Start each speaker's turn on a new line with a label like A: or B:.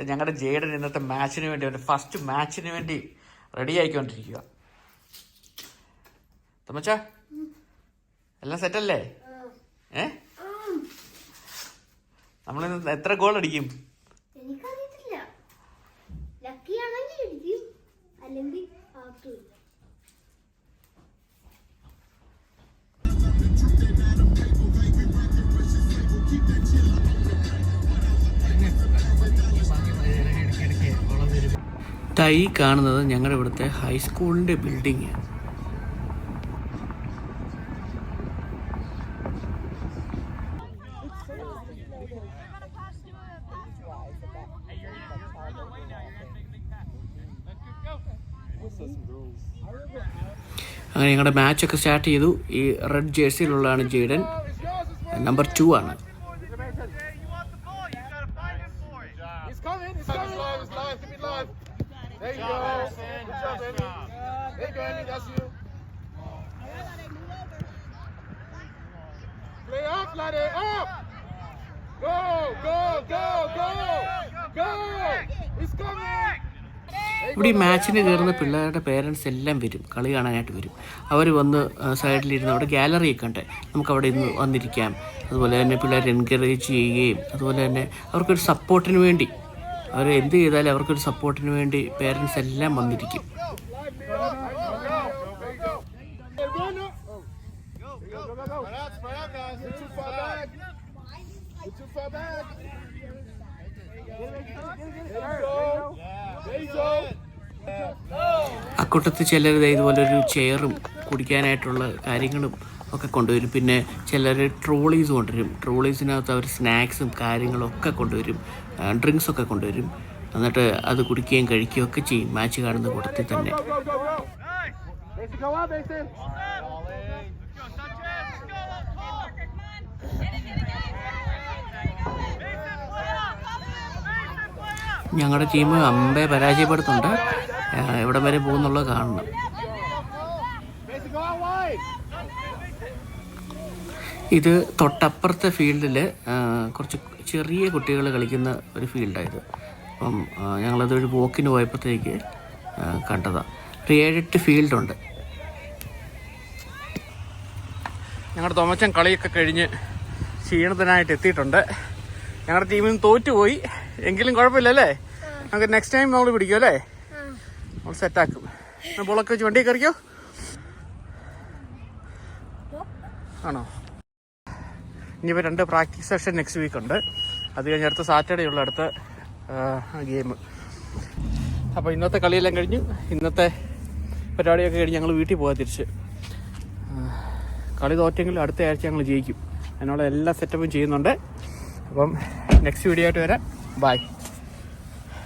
A: ഞങ്ങളുടെ ജേഡൻ ഇന്നത്തെ മാച്ചിന് വേണ്ടി അവൻ്റെ ഫസ്റ്റ് മാച്ചിന് വേണ്ടി റെഡി ആയിക്കൊണ്ടിരിക്കുക. തമ്മച്ചാ എല്ലാം സെറ്റല്ലേ? നമ്മളിന്ന് എത്ര ഗോൾ അടിക്കും? ഈ കാണുന്നത് ഞങ്ങളുടെ ഇവിടുത്തെ ഹൈസ്കൂളിൻ്റെ ബിൽഡിങ്. അങ്ങനെ ഞങ്ങളുടെ മാച്ചൊക്കെ സ്റ്റാർട്ട് ചെയ്തു. ഈ റെഡ് ജേഴ്സിയിലുള്ളതാണ് ജെയ്ഡൻ, നമ്പർ 2 ആണ്.
B: There you go. Good job, Andy. There you go, Andy. That's you. Play up, Lade. Up. Go, go, go, go. Go. He's coming.
A: ഇവിടെ ഈ മാച്ചിന് കയറുന്ന പിള്ളേരുടെ പേരൻസ് എല്ലാം വരും, കളി കാണാനായിട്ട് വരും. അവർ വന്ന് സൈഡിലിരുന്ന് അവിടെ ഗാലറിയൊക്കെ ഉണ്ട്, നമുക്കവിടെ ഇന്ന് വന്നിരിക്കാം. അതുപോലെ തന്നെ പിള്ളേർ എൻകറേജ് ചെയ്യുകയും അതുപോലെ തന്നെ അവർക്കൊരു സപ്പോർട്ടിന് വേണ്ടി അവർ എന്ത് ചെയ്താലും അവർക്കൊരു സപ്പോർട്ടിന് വേണ്ടി പേരൻസ് എല്ലാം വന്നിരിക്കും. അക്കൂട്ടത്തിൽ ചിലർ ഇതുപോലൊരു ചെയറും കുടിക്കാനായിട്ടുള്ള കാര്യങ്ങളും ഒക്കെ കൊണ്ടുവരും. പിന്നെ ചിലർ ട്രോളീസ് കൊണ്ടുവരും. ട്രോളീസിനകത്ത് അവർ സ്നാക്സും കാര്യങ്ങളും ഒക്കെ കൊണ്ടുവരും, ഡ്രിങ്ക്സൊക്കെ കൊണ്ടുവരും. എന്നിട്ട് അത് കുടിക്കുകയും കഴിക്കുകയും ഒക്കെ ചെയ്യും മാച്ച് കാണുന്ന കൂട്ടത്തിൽ തന്നെ. ഞങ്ങളുടെ ടീം അമ്പെ പരാജയപ്പെടുത്തുന്നുണ്ട്. എവിടം വരെ പോകുന്നുള്ളത് കാണണം. ഇത് തൊട്ടപ്പുറത്തെ ഫീൽഡിൽ കുറച്ച് ചെറിയ കുട്ടികൾ കളിക്കുന്ന ഒരു ഫീൽഡായത്. അപ്പം ഞങ്ങളതൊരു വോക്കിന് പോയപ്പോഴത്തേക്ക് കണ്ടതാണ്. ഒരു 7-8 ഫീൽഡുണ്ട്. ഞങ്ങളുടെ തോമച്ചൻ കളിയൊക്കെ കഴിഞ്ഞ് ക്ഷീണത്തിനായിട്ട് എത്തിയിട്ടുണ്ട്. ഞങ്ങളുടെ ടീമിൽ നിന്ന് തോറ്റുപോയി, എങ്കിലും കുഴപ്പമില്ലല്ലേ. നമുക്ക് നെക്സ്റ്റ് ടൈം നമ്മൾ പിടിക്കും അല്ലേ, നമ്മൾ സെറ്റാക്കും. ബോളൊക്കെ വെച്ച് വണ്ടിയിൽ കയറിക്കോ. ആണോ? ഇനിയിപ്പോൾ 2 പ്രാക്ടീസ് സെഷൻ നെക്സ്റ്റ് വീക്ക് ഉണ്ട്. അത് കഴിഞ്ഞ് അടുത്ത സാറ്റർഡേ ഉള്ള അടുത്ത ഗെയിം. അപ്പോൾ ഇന്നത്തെ കളിയെല്ലാം കഴിഞ്ഞു. ഇന്നത്തെ പരിപാടിയൊക്കെ കഴിഞ്ഞ് ഞങ്ങൾ വീട്ടിൽ പോകാൻ തിരിച്ച്. കളി തോറ്റെങ്കിലും അടുത്ത ആഴ്ച ഞങ്ങൾ ജയിക്കും. അതിനുള്ള എല്ലാ സെറ്റപ്പും ചെയ്യുന്നുണ്ട്. അപ്പം നെക്സ്റ്റ് വീഡിയോ ആയിട്ട് വരാം. ബൈ.